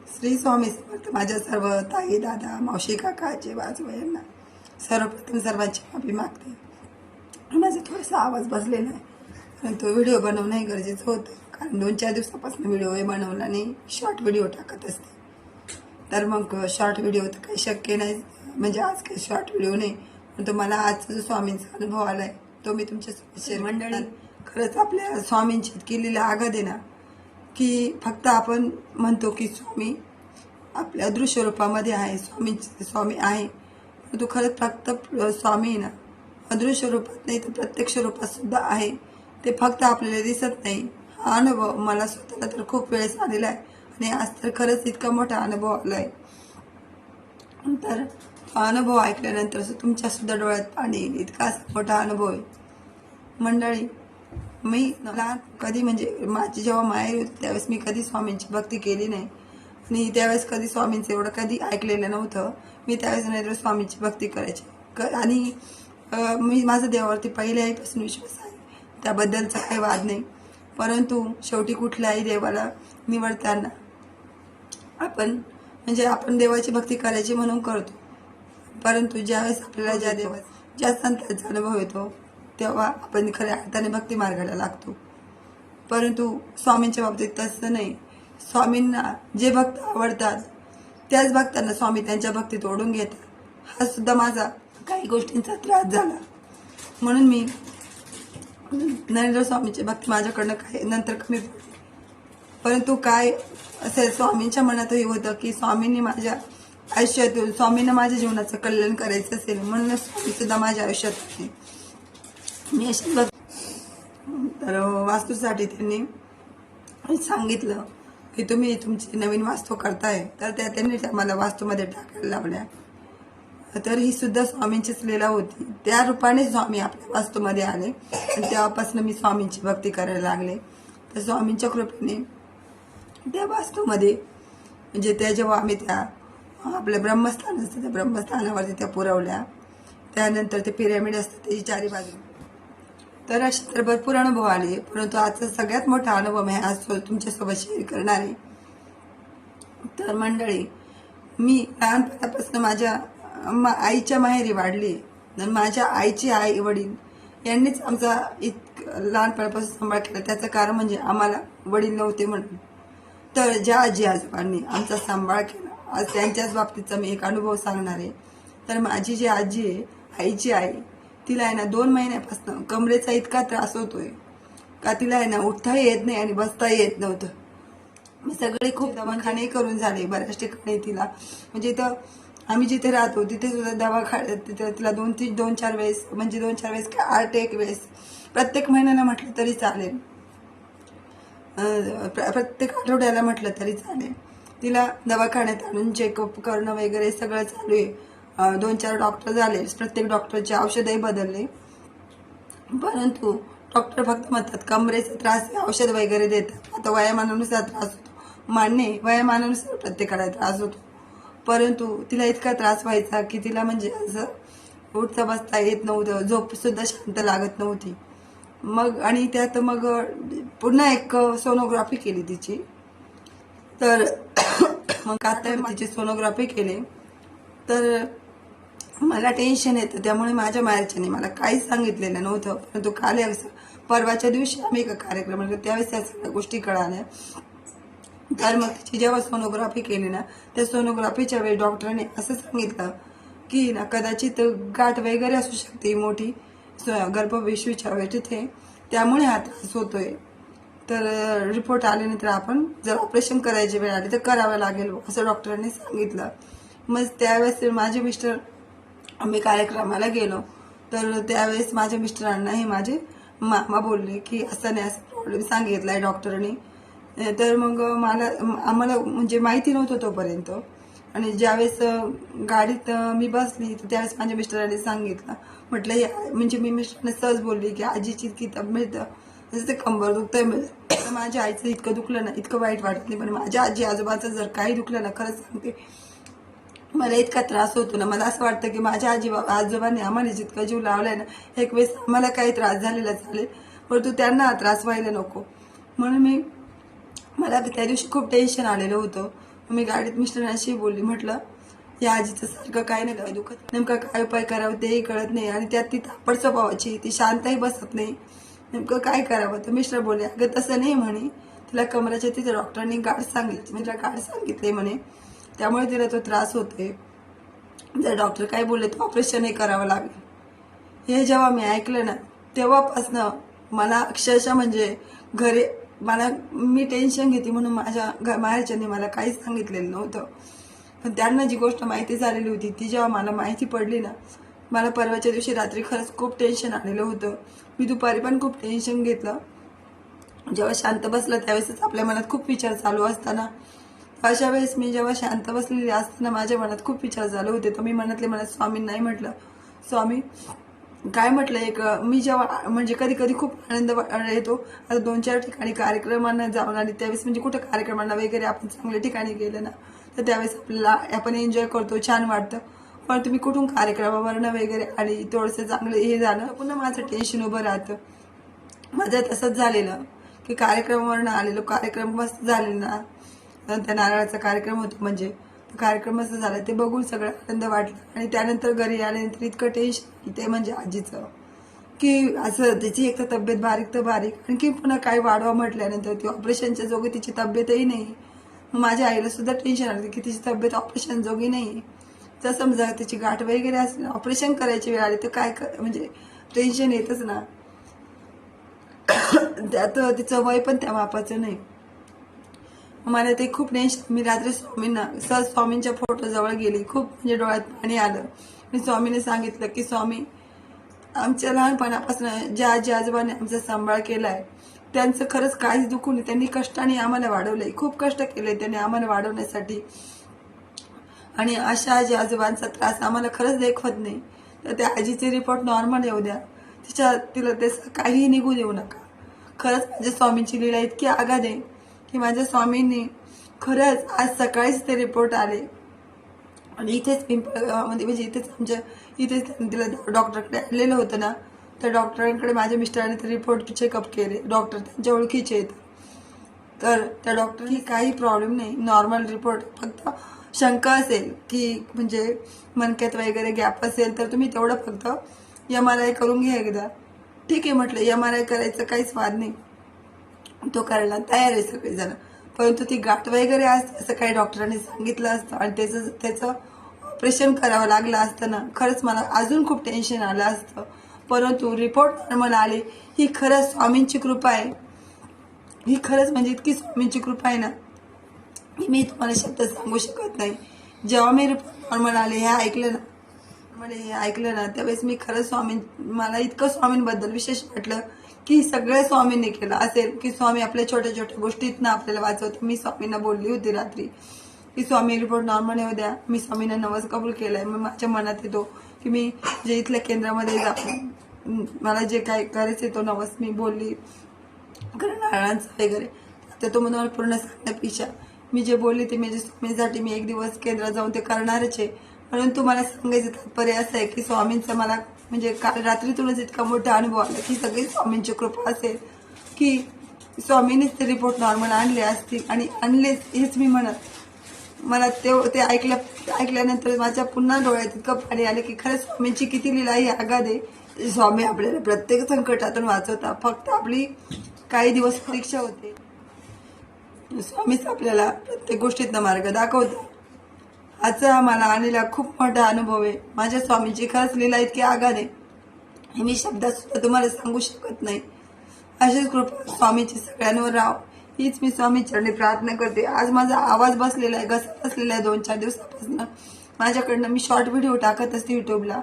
श्री स्वामी समर्थ. माझ्या सर्व ताई, दादा, मावशी, काका, आजी, आजोबा यांना सर्वप्रथम सर्वांची माफी मागते. माझा थोडासा आवाज बसलेला आहे, परंतु व्हिडिओ बनवणं हे गरजेचं होतं, कारण 2-4 दिवसापासून व्हिडिओ बनवला नाही. शॉर्ट व्हिडिओ टाकत असते, तर मग शॉर्ट व्हिडिओ तर काही शक्य नाही. म्हणजे आज काही शॉर्ट व्हिडिओ नाही, पण मला आजचा जो स्वामींचा अनुभव आला आहे तो मी तुमच्यासोबत शेअर. मंडळी, खरंच आपल्या स्वामींची इतकी लीला आगद आहे ना, की फक्त आपण म्हणतो की स्वामी आपल्या दृश्य रूपामध्ये आहे, स्वामी आहे, परंतु खरंच फक्त स्वामी ना अदृश्य रूपात नाही तर प्रत्यक्ष रूपात सुद्धा आहे. ते फक्त आपल्याला दिसत नाही. हा अनुभव मला स्वतःला तर खूप वेळेस आलेला आहे, आणि आज तर खरंच इतका मोठा अनुभव आला आहे. तर हा अनुभव ऐकल्यानंतर तुमच्या सुद्धा डोळ्यात पाणी येईल, इतका मोठा अनुभव आहे. मंडळी, मी लहान कधी म्हणजे माझी जेव्हा माहेर होती त्यावेळेस मी कधी स्वामींची भक्ती केली नाही, आणि त्यावेळेस कधी स्वामींचं एवढं कधी ऐकलेलं नव्हतं. मी त्यावेळेस नाही स्वामींची भक्ती करायची, आणि मी माझा देवावरती पहिल्यापासून विश्वास आहे, त्याबद्दलचा काही वाद नाही. परंतु शेवटी कुठल्याही देवाला निवडताना आपण देवाची भक्ती करायची म्हणून करतो, परंतु ज्यावेळेस आपल्याला ज्या संतांचा अनुभव येतो तेव्हा आपण खऱ्या अर्थाने भक्ती मार्गाला लागतो. परंतु स्वामींच्या बाबतीत तसं नाही. स्वामींना जे भक्त आवडतात त्याच भक्तांना स्वामी त्यांच्या भक्तीत ओढून घेतात. हा सुद्धा माझा काही गोष्टींचा त्रास झाला, म्हणून मी नरेंद्र स्वामींची भक्ती माझ्याकडनं काही नंतर कमी पडली. परंतु काय असेल, स्वामींच्या मनातही होतं की स्वामींनी माझ्या आयुष्यातून स्वामींना माझ्या जीवनाचं कल्याण करायचं असेल, म्हणूनच स्वामी सुद्धा माझ्या आयुष्यात होते. मी अशी तर वास्तूसाठी त्यांनी सांगितलं की तुम्ही तुमची नवीन वास्तू करताय, तर त्यांनी मला वास्तूमध्ये टाकायला लावल्या. तर ही सुद्धा स्वामींचीच लीला होती. त्या रूपाने स्वामी आपल्या वास्तूमध्ये आले, आणि तेव्हापासून मी स्वामींची भक्ती करायला लागले. तर स्वामींच्या कृपेने त्या वास्तूमध्ये म्हणजे त्या जेव्हा आम्ही त्या आपलं ब्रह्मस्थान असतं त्या ब्रह्मस्थानावरती त्या पुरवल्या. त्यानंतर ते पिरॅमिड असतं त्याची चारी बाजू. तर असे तर भरपूर अनुभव आले, परंतु आजचा सगळ्यात मोठा अनुभव मी आज तुमच्यासोबत शेअर करणार आहे. तर मंडळी, मी लहानपणापासून माझ्या आईच्या माहेरी वाढली, आणि माझ्या आईची आई वडील यांनीच आमचा लहानपणापासून सांभाळ केला. त्याचं कारण म्हणजे आम्हाला वडील नव्हते म्हणून. तर ज्या आजी आजोबांनी आमचा सांभाळ केला, आज त्यांच्याच बाबतीतचा मी एक अनुभव सांगणार आहे. तर माझी जी आजी आहे, आईची आई, तिला आहे ना 2 महिन्यापासून कमरेचा इतका त्रास होतोय का तिला आहे ना उठताही येत नाही आणि बसताही येत नव्हतं. मी सगळे खूप दवाखाने करून झाले बऱ्याच ठिकाणी. तिला म्हणजे इथं आम्ही जिथे राहतो तिथे सुद्धा दवाखान्यात तिथं तिला 2-4 वेळेस, म्हणजे 2-4 वेळेस काय 8 वेळेस प्रत्येक महिन्याला म्हटलं तरी चालेल, प्रत्येक आठवड्याला म्हटलं तरी चालेल, तिला दवाखान्यात आणून चेकअप करणं वगैरे सगळं चालू आहे. 2-4 डॉक्टर झाले, प्रत्येक डॉक्टरचे औषधही बदलले, परंतु डॉक्टर फक्त म्हणतात कमरेचा त्रास आहे, औषध वगैरे देतात. आता वयामानानुसार त्रास होतो, मान्य आहे, वयामानानुसार प्रत्येकाला त्रास होतो, परंतु तिला इतका त्रास व्हायचा की तिला म्हणजे असं उठता बसता येत नव्हतं, झोप सुद्धा शांत लागत नव्हती. मग आणि त्यात मग पुन्हा एक सोनोग्राफी केली तिची. तर मग आता तिची सोनोग्राफी केली, तर मला टेन्शन येतं. त्यामुळे माझ्या माहेरच्याने मला काहीच सांगितलेलं नव्हतं, परंतु काल परवाच्या दिवशी आम्ही एका कार्यक्रमाला त्यावेळेस त्या सगळ्या गोष्टी कळाल्या. तर मग तिची जेव्हा सोनोग्राफी केली ना, त्या सोनोग्राफीच्या वेळी डॉक्टरांनी असं सांगितलं की ना कदाचित गाठ वगैरे असू शकते मोठी गर्भपिशवीच्या वेळी तिथे, त्यामुळे हा त्रास होतोय. तर रिपोर्ट आल्यानंतर आपण जर ऑपरेशन करायची वेळ आली तर करावं लागेल असं डॉक्टरांनी सांगितलं. मग त्यावेळेस माझे मिस्टर, आम्ही कार्यक्रमाला गेलो, तर त्यावेळेस माझ्या मिस्टरांनाही माझे मामा बोलले की असं नाही असं प्रॉब्लेम सांगितला आहे डॉक्टरांनी. तर मग आम्हाला म्हणजे माहिती नव्हतं तोपर्यंत, आणि ज्यावेळेस गाडीत मी बसली तर त्यावेळेस माझ्या मिस्टरांनी सांगितलं. म्हटलं म्हणजे मी मिस्टरांना सहज बोलली की आजीची इतकी तब्येत जसं कंबर दुखतंय, म्हणजे माझ्या आईचं इतकं दुखलं ना, इतकं वाईट वाटत नाही, पण माझ्या आजी आजोबाचं जर काही दुखलं ना, खरंच सांगते मला इतका त्रास होतो ना. मला असं वाटतं की माझ्या आजोबांनी आम्हाला जितका जीव लावलाय ना, एक वेळेस आम्हाला काही त्रास झालेला चालेल, परंतु त्यांना त्रास व्हायला नको. म्हणून मला त्या दिवशी खूप टेन्शन आलेलं होतं. मी गाडीत मिस्टरांशी बोलली, म्हटलं या आजीचं सारखं काय नाही काय दुखत, नेमका काय उपाय करावं तेही कळत नाही आणि त्यात ती तापड स्वभावाची, ती शांतही बसत नाही, नेमकं काय करावं. तर मिस्टर बोलले, अगं तसं नाही म्हणे, तिला कमराच्या तिथे डॉक्टरांनी गाठ सांगितली, म्हणजे गाठ सांगितले म्हणे, त्यामुळे तिला तो त्रास होतोय. जर डॉक्टर काय बोलले तर ऑपरेशनही करावं लागेल. हे जेव्हा मी ऐकलं ना, तेव्हापासनं मला अक्षरशः म्हणजे घरी मी टेन्शन घेते म्हणून माझ्या माहेरच्यांनी मला काहीच सांगितलेलं नव्हतं. पण त्यांना जी गोष्ट माहिती झालेली होती ती जेव्हा मला माहिती पडली ना, मला परवाच्या दिवशी रात्री खरंच खूप टेन्शन आलेलं होतं. मी दुपारी पण खूप टेन्शन घेतलं. जेव्हा शांत बसलं त्यावेळेसच आपल्या मनात खूप विचार चालू असताना, अशा वेळेस मी जेव्हा शांत बसलेली असताना माझ्या मनात खूप विचार चालू होते. तर मी मनात स्वामींनाही म्हटलं, स्वामी काय म्हटलं, एक मी जेव्हा म्हणजे कधी कधी खूप आनंद येतो. आता 2-4 ठिकाणी कार्यक्रमांना जाऊन आणि त्यावेळेस म्हणजे कुठं कार्यक्रमांना वगैरे आपण चांगल्या ठिकाणी गेलं ना, तर त्यावेळेस आपल्याला आपण एन्जॉय करतो, छान वाटतं. पण तुम्ही कुठून कार्यक्रमावरनं वगैरे आणि थोडंसं चांगलं हे झालं पुन्हा माझं टेन्शन उभं राहतं. माझं तसंच झालेलं की कार्यक्रमावरनं आलेलो, कार्यक्रम मस्त झालेला ना, त्या नारळाचा कार्यक्रम होतो, म्हणजे कार्यक्रम असं झाला ते बघून सगळं आनंद वाटला. आणि त्यानंतर घरी आल्यानंतर इतकं टेन्शन ते म्हणजे आजीचं, की असं त्याची एक तर तब्येत बारीक तर बारीक, आणखी पुन्हा काय वाढवा म्हटल्यानंतर ती ऑपरेशनच्या जोगी तिची तब्येतही नाही. मग माझ्या आईला सुद्धा टेन्शन आलं की तिची तब्येत ऑपरेशन जोगी नाही. तर समजा तिची गाठ वगैरे असली, ऑपरेशन करायची वेळ आली तर काय म्हणजे टेन्शन येतच ना. त्यात तिचं वय पण त्या मापाचं नाही. मला ते खूप टेन्शन. मी रात्री सहज स्वामींच्या फोटो जवळ गेली, खूप म्हणजे डोळ्यात पाणी आलं. मी स्वामीने सांगितलं की स्वामी, आमच्या लहानपणापासून ज्या आजी आजोबांनी आमचा सांभाळ केलाय त्यांचं खरंच काहीच दुखू नये. त्यांनी कष्टाने आम्हाला वाढवलंय, खूप कष्ट केले त्यांनी आम्हाला वाढवण्यासाठी, आणि अशा आजी आजोबांचा त्रास आम्हाला खरंच देखवत नाही. तर त्या आजीचे रिपोर्ट नॉर्मल येऊ द्या, तिला त्याचं काहीही निघू देऊ नका. खरंच माझ्या स्वामींची लीला इतकी आगाध आहे की माझ्या स्वामींनी खरंच आज सकाळीच ते रिपोर्ट आले. आणि इथेच पिंपळगावामध्ये म्हणजे इथेच तिला डॉक्टरकडे आणलेलं होतं ना, तर डॉक्टरांकडे माझ्या मिस्टरांनी ते रिपोर्ट चेकअप केले. डॉक्टर त्यांच्या ओळखीचे आहेत. तर त्या डॉक्टरनी काही प्रॉब्लेम नाही, नॉर्मल रिपोर्ट. फक्त शंका असेल की म्हणजे मणक्यात वगैरे गॅप असेल तर तुम्ही तेवढं फक्त MRI करून घ्या एकदा. ठीक आहे म्हटलं, MRI करायचं काहीच वाद नाही, तो करायला तयार आहे सगळेजण. परंतु ती गाठ वगैरे असते असं काही डॉक्टरांनी सांगितलं असतं आणि त्याचं ऑपरेशन करावं लागलं असतं ना, खरंच मला अजून खूप टेन्शन आलं असतं. परंतु रिपोर्ट नॉर्मल आले, ही खरंच स्वामींची कृपा आहे. ही खरंच म्हणजे इतकी स्वामींची कृपा आहे ना, मी तुम्हाला शब्द सांगू शकत नाही. जेव्हा मी रिपोर्ट नॉर्मल आले हे ऐकलं ना, त्यावेळेस मी खरंच मला इतकं स्वामींबद्दल विशेष वाटलं की सगळं स्वामींनी केलं असेल, की स्वामी आपल्या छोट्या छोट्या गोष्टीतनं आपल्याला वाचवतं. मी स्वामींना बोलली होती रात्री की स्वामी रिपोर्ट नॉर्मल येऊ द्या. मी स्वामींना नवस कबूल केलाय. मग माझ्या मनात येतो की मी जे इथल्या केंद्रामध्ये जाऊन मला जे काय करायचं तो नवस मी बोलली, कारण नारळांचं वगैरे. तर तो मला पूर्ण सांगण्यापेक्षा मी जे बोलली ते माझ्या स्वामींसाठी मी एक दिवस केंद्रात जाऊन ते करणारच आहे. परंतु मला सांगायचं तात्पर्य असं आहे की स्वामींचं मला म्हणजे काल रात्रीतूनच इतका मोठा अनुभव आला की सगळी स्वामींची कृपा असेल की स्वामींनीच ते रिपोर्ट नॉर्मल आणले असतील आणि आणलेच हेच मी म्हणत. मला ते ऐकल्यानंतर माझ्या पुन्हा डोळ्यात इतकं पाणी आले की खरंच स्वामींची किती लीला ही आगाध आहे. स्वामी आपल्याला प्रत्येक संकटातून वाचवता, फक्त आपली काही दिवस परीक्षा होते. स्वामीच आपल्याला प्रत्येक गोष्टीतनं मार्ग दाखवतात. आजचा मला आलेला खूप मोठा अनुभव आहे. माझ्या स्वामींची खरंच लीला इतकी आगाध आहे, हे मी शब्दात सुद्धा तुम्हाला सांगू शकत नाही. अशीच कृपा स्वामीची सगळ्यांवर राव, हीच मी स्वामी चरणी प्रार्थना करते. आज माझा आवाज बसलेला आहे, घसा बसलेला आहे 2-4 दिवसापासून. माझ्याकडनं मी शॉर्ट व्हिडिओ टाकत असते युट्यूबला,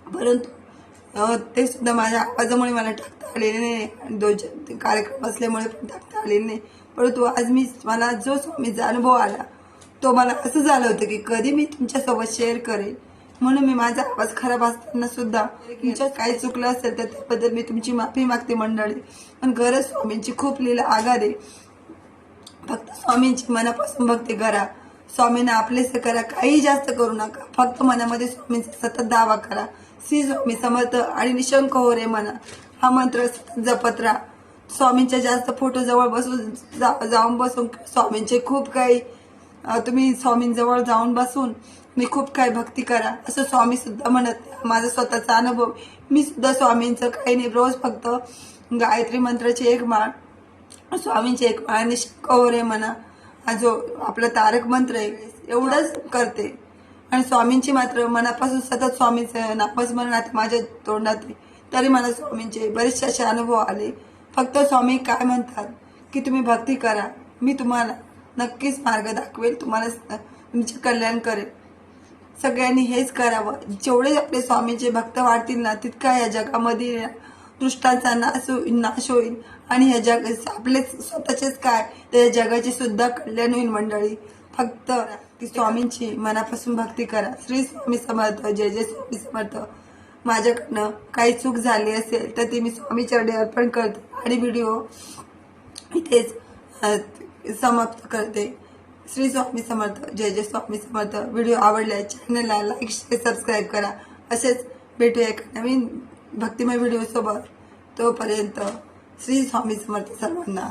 परंतु ते सुद्धा माझ्या आवाजामुळे मला टाकता आलेले नाही, 2-4 कार्यक्रम असल्यामुळे पण टाकता आलेले नाही. परंतु आज मला जो स्वामीचा अनुभव आला तो मला असं झालं होतं की कधी मी तुमच्यासोबत शेअर करेन, म्हणून मी माझा आवाज खराब असताना सुद्धा तुमच्यात काही चुकलं असेल तर त्याबद्दल मी तुमची माफी मागते मंडळी. पण खरंच स्वामींची खूप लीला आगाध आहे. फक्त स्वामींची मनापासून भक्ती करा, स्वामींना आपलेसे करा, काही जास्त करू नका. फक्त मनामध्ये स्वामींचा सतत दावा करा, श्री स्वामी समर्थ आणि निशंक हो रे म्हणा, हा मंत्र सतत जपत राहा. स्वामींच्या जास्त फोटो जवळ जाऊन बसून स्वामींचे खूप काही तुम्ही स्वामींजवळ जाऊन बसून मी खूप काही भक्ती करा असं स्वामी सुद्धा म्हणत नाही. माझा स्वतःचा अनुभव, मी सुद्धा स्वामींचं काही नाही, रोज फक्त गायत्री मंत्राची एक माळ, स्वामींची एक माळ आणि शंकरे म्हणा, हा जो आपला तारक मंत्र आहे एवढंच करते. आणि स्वामींची मात्र मनापासून सतत स्वामींचं नामस्मरण आता माझ्या तोंडात आहे. तरी मला स्वामींचे बरेचसे असे अनुभव आले. फक्त स्वामी काय म्हणतात की तुम्ही भक्ती करा, मी तुम्हाला नक्कीच मार्ग दाखवेल, तुम्हाला तुमचे कल्याण करेल. सगळ्यांनी हेच करावं. जेवढे आपले स्वामींचे भक्त वाढतील ना तितका या जगामध्ये दृष्टांचा नाश होईल आणि ह्या जग आपले स्वतःचेच काय तर या जगाचे सुद्धा कल्याण होईल. मंडळी फक्त ती स्वामींची मनापासून भक्ती करा. श्री स्वामी समर्थ. जय जय स्वामी समर्थ. माझ्याकडनं काही चूक झाली असेल तर ती मी स्वामी चरणी अर्पण करते आणि व्हिडिओ इथेच समाप्त करते. श्री स्वामी समर्थ. जय जय स्वामी समर्थ. व्हिडिओ आवडल्यास चॅनलला लाईक शेअर सबस्क्राईब करा. असेच भेटूया एका नवीन भक्तिमय व्हिडिओ सोबत. तोपर्यंत श्री स्वामी समर्थ सर्वांना.